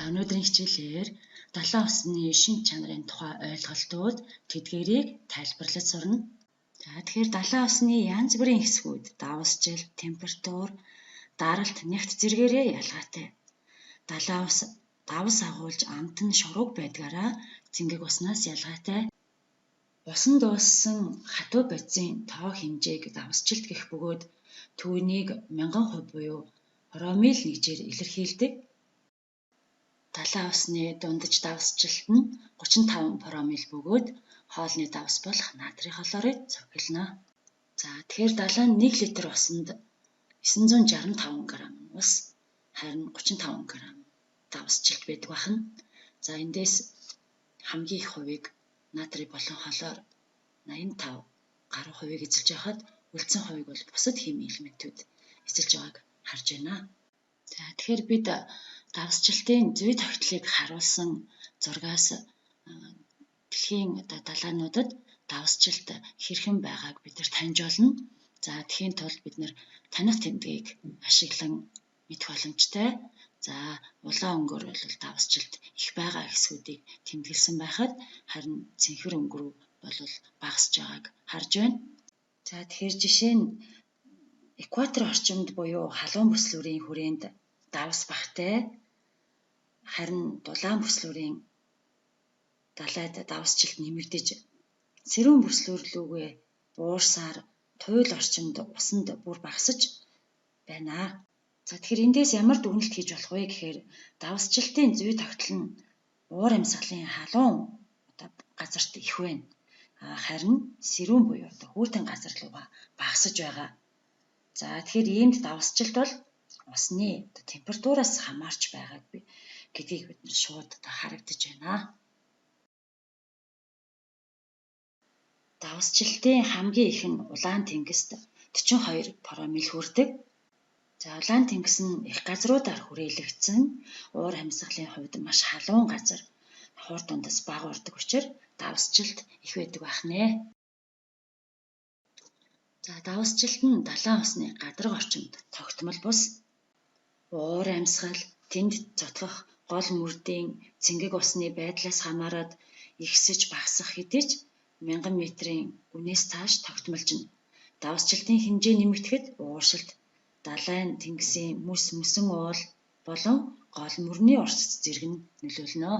Өнөөдрийн хичээлээр далайн усны шинж чанарын тухай ойлголтууд тэдгээрийг тайлбарлаж сурна. Тэгэхээр далайн усны янз бүрийн хэсгүүд давсжил, температур, даралт, нягт зэргээрээ ялгаатай. Далайн ус давс агуулж амт нь шурууг байдгаараа цэнгэг уснаас ялгаатай. Усан дууссан хатуу бодисын тоо хэмжээг давсжилт гэх бөгөөд түүнийг 1000% буюу промил нэгжээр илэрхийлдэг. Далайн усны дундаж давсжилт нь 35 промил бөгөөд хоолны давс болох натрий хлорид цохилно. Тэгэхээр далайн 1 литр усанд 965 г ус, харин 35 г давсжилт байдаг байна. Эндээс хамгийн их хувийг натрий болон хлор 85 гаруй хувийг эзэлж байхад үлдсэн хувийг бол бусад химийн элементүүд эзэлж байгааг харж байна. Тэгэхээр бид давсжилтын зүй тогтолыг харуулсан зургаас дэлхийн далайнуудад давсжилт хэрхэн байгааг бид таньж болно. Тэхийн тулд бид таних тэмдгийг ашиглан мэдэх боломжтой. Улаан өнгөөр бол давсжилт их байгаа хэсгүүдийг тэмдэглэсэн байхад харин цэнхэр өнгөрөв бол багасж байгааг харж байна. Тэгэхээр жишээ нь экватор орчимд буюу халуун бүслүүрийн хүрээнд давс багтай, харин дулаан бүслүүрийн далайд давсжилт нэмэгдэж сэрүүн бүслүүр лүүгээ буурсаар туйл орчимд усанд бүр багасж байна. Тэгэхээр эндээс ямар дүгнэлт хийж болох вэ гэхээр давсжилтын зүй тогтол нь уур амьсгалын халуун газарт их байна. Харин сэрүүн буюу хүйтэн газар руугаа багасж байгаа. Тэгэхээр иймд давсжилт бол усны температураас хамаарч байгаа гэдгийг бид шууд харагдаж байна. Давсжилтын хамгийн их нь улаан тэнгист 42 промил хүрдэг. Улаан тэнгис нь их газруудаар хүрээлэгдсэн уур амьсгалын хувьд маш халуун газар, хуур дундас бага урдаг учраас давсжилт их байдаг байна. Давсжилт нь далайн усны гадарга орчимд тогтмол бус. Уур амьсгал, тэнд цотгох гол мөрдийн цэнгэг усны байдлаас хамаарат ихсэж багасах хэдий ч 1000 метрийн үнээс цааш тогтмолжно. Давсжилтын хэмжээ нэмэгдэхэд ууршилт, далайн тэнгисийн мөсөн уул болон гол мөрний орчиц зэрэг нь нөлөөлнө.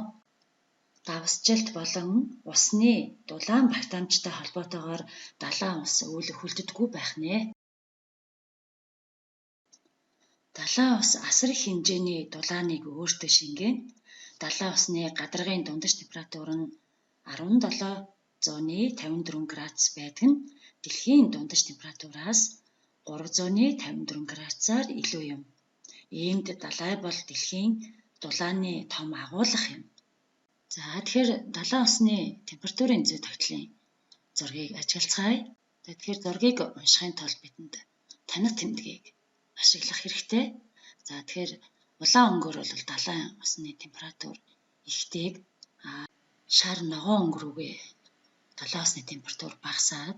Давсжилт болон усны дулаан багтаамжтай холбоотойгоор далайн ус өөлөх хүлддэггүй байх нэ. Далайн ус асар их хэмжээний дулааныг өөртөө шингээн. Далайн усны гадаргын дундаж температур нь 1754 градус байдаг нь дэлхийн дундаж температураас 354 градусаар илүү юм. Иймд далай бол дэлхийн дулааны том агуулга юм. Тэгэхээр далайн усны температурын зүй тогтолын зургийг ажиглацгаая. Тэгэхээр зургийг уншихын тулд бидэнд таних тэмдгийг ашиглах хэрэгтэй. Тэгэхээр улаан өнгөөр бол далайн усны температур ихтэйг, шар ногоон өнгө рүүгээ далайн усны температур багасаад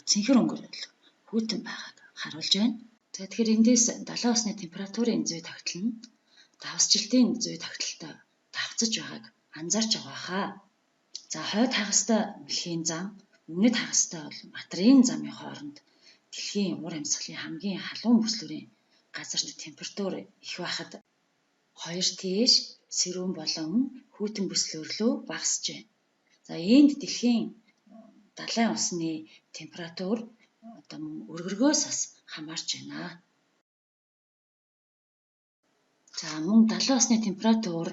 цэнхэр өнгөөр бол хүйтэн байгааг харуулж байна. Тэгэхээр эндээс далайн усны температурын зүй тогтол нь давсжилтын зүй тогтолтой давцаж байгааг анзаарч байгаа хаа. Хойд хагастай мөлхийн зам, өмнөд хагастай бол материйн замын хооронд дэлхийн уур амьсгалын хамгийн халуун бүслүүрийн газарт температур их байхад хоёр тийш сэрүүн болон хүйтэн бүслүүр лөө багасж байна. Иймд дэлхийн далайн усны температур өргөргөөс бас хамаарч байна. Мөн далайн усны температур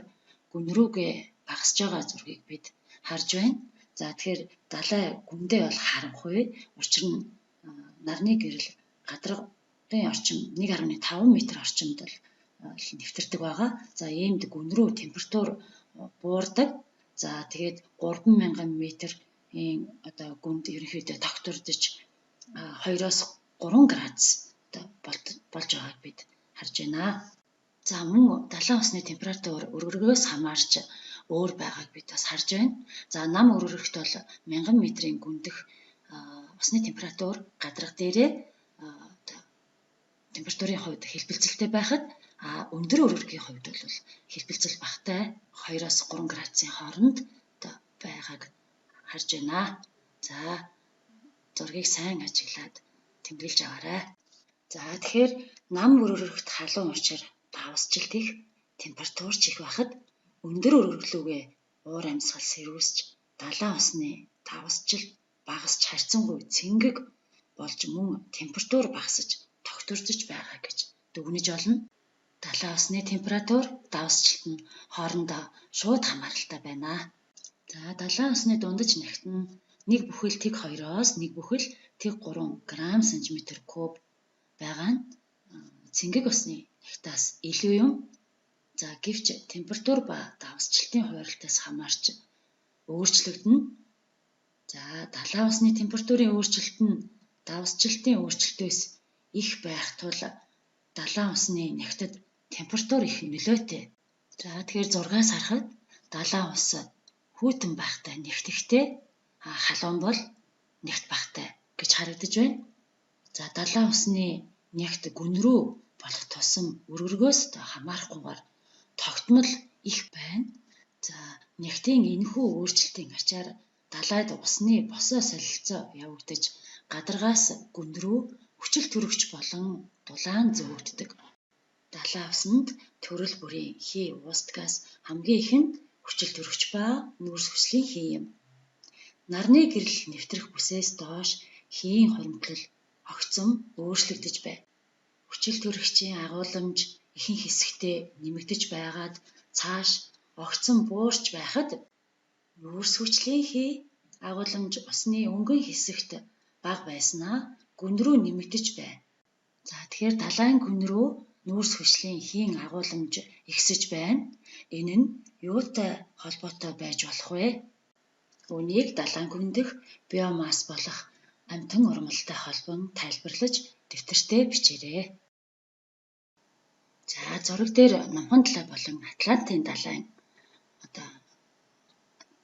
гүн рүүгээ багасж байгаа зургийг бид харж байна. Тэгэхээр далай гүндээ бол харанхуй. Учир нь нарны гэрэл гадаргын орчим 1.5 м орчимд бол нэвтэрдэг байгаа. Иймд гүн рүү температур буурдаг. Тэгээд 3000 м-ийн гүнд ерөнхийдөө тогтвордож 2-оос 3 градус болж байгааг бид харж байна. Мөн далайн усны температур өргөргөөс хамаарч өөр байгааг бид бас харж байна. Нам өргөрөхт бол 1000 м-ийн гүндэх усны температур гадарга дээрээ температурын хувьд хэлбэлцэлтэй байхад өндөр өргөргийн хувьд бол хэлбэлцэл багатай 2-3 градусын хооронд байгааг харж байна. За зургийг сайн ажиглаад тэмдэглэж аваарай. За тэгэхээр нам өргөрөгт халуун учир давсжилт их, температурч их байхад өндөр өргөрлүүгээ уур амьсгал сэрүүсч далайн усны давсжилт багасч харьцангуй цэнгэг болж мөн температур багасж тогтворжиж байгаа гэж дүгнэж олно. Далайн усны температур давсжилт нь хоорондоо шууд хамааралтай байна. За далайн усны дундаж нягт нь 1 бүхэл тэг 2-оос 1 бүхэл тэг 3 грамм сантиметр куб байгаа нь цэнгэг усны нягтаас илүү юм. За гэвч температур ба давсжилтын хуваарлтаас хамаарч өөрчлөгдөнө. За далайн усны температурын өөрчлөлт нь давсжилтын өөрчлөлтөөс их байх тул далайн усны нягтад температур их нөлөөтэй. За тэгэхээр зургаас харахад далайн ус хүйтэн байхтай нягт ихтэй, халуун бол нягт багатай гэж харагдаж байна. За далайн усны нягт гүн рүү болох тусам өргөргөөс хамаарахгүйгээр тогтмол их байна. За нягтын энэхүү өөрчлөлтийн ачаар далайд усны босоо солилцоо явагдаж гадаргаас гүн рүү хүчил төрөгч болон дулаан зөөгддөг. Далайн усанд төрөл бүрийн хий уустгаас хамгийн ихэнд хүчил төрөгч ба нүүрс хүслийн хий юм. Нарны гэрэл нэвтрэх бүсээс доош хийийн хуримтлал огцом өөрчлөгдөж байна. Хүчил төрөгчийн агуулмж ихэнх хэсэгтээ нэмэгдэж байгаад цааш огцом буурч байхад нүүрс хүчлийн хий агуулмж усны өнгөн хэсэгт бага байснаа гүн рүү нэмэгдэж байна. За тэгэхээр далайн гүн рүү нүүрс хүчлийн хийн агуулмж ихсэж байна. Энэ нь юутай холбоотой байж болох вэ? Үүнийг далайн гүн дэх биомасс болох амьтан урмалтай холбон тайлбарлаж дэвтэртээ бичээрэй. За зураг дээр Номхон далай болон Атлантын далайн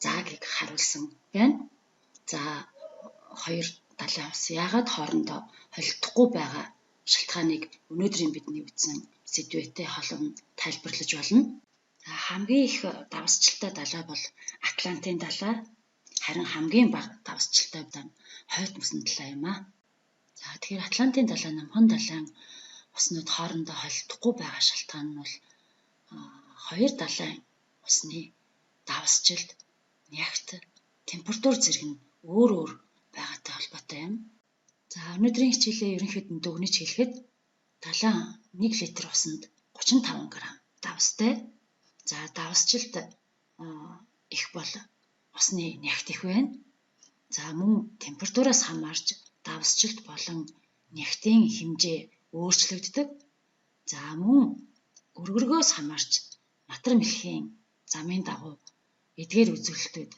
заагийг харуулсан байна. За хоёр далайн ус яагаад хоорондоо холилдохгүй байгаа шалтгааныг өнөөдрийн бидний үзсэн сэдвэтэй холбон тайлбарлаж болно. За хамгийн их давсжилттай далай бол Атлантын далай, харин хамгийн бага давсжилттай хойд мөсөн далай юм аа. За тэгэхээр Атлантын далай, Номхон далайн уснууд хоорондоо холилдохгүй байгаа шалтгаан нь бол хоёр далайн усны давсжилт, нягт, температур зэрэг нь өөр өөр байгаатай холбоотой юм. За өнөөдрийн хичээлээ ерөнхийд нь дүгнэж хэлэхэд далайн 1 литр усанд 35 г давстай. За давсжилт их бол усны нягт их байна. За мөн температураас хамаарч давсжилт болон нягтын хэмжээ өөрчлөгддөг. За мөн өргөргөөс хамаарч матар мэлхийн замын дагуу эдгээр үзүүлэлтүүд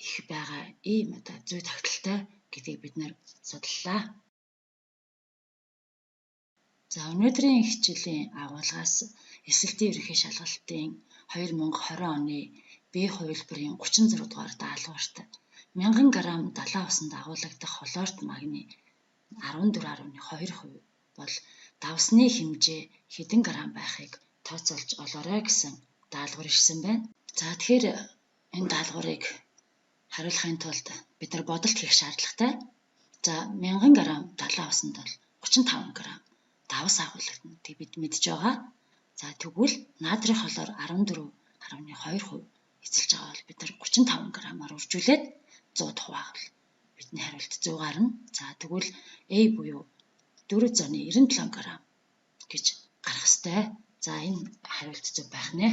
их байгаа ийм зүй тогтолтой гэдгийг бид нэр судлалаа. За өнөөдрийн хичээлийн агуулгаас эсэлтийн ерөнхий шалгалтын 2020 оны Б хувилбарын 36 дугаар даалгаварт 1000 г далайн усанд агуулгадах хлорт магний 14.2% бол давсны хэмжээ хэдэн грамм байхыг тооцоолж олоорой гэсэн даалгавар ирсэн байна. За тэгэхээр энэ даалгаврыг хариулахын тулд бид нар бодолт хийх шаардлагатай. За 1000 г далайн усанд бол 35 г давс агуулгадна. Тэг бид мэдж байгаа. За тэгвэл натрийн хлор 14.2% эзэлж байгаа бол бид нар 35 г-аар үржүүлээд 100 дахь байвал бидний хариулт 100 гарна. За тэгвэл A буюу 497 г гэж гарах ёстой. За энэ хариулт зөв байх нэ.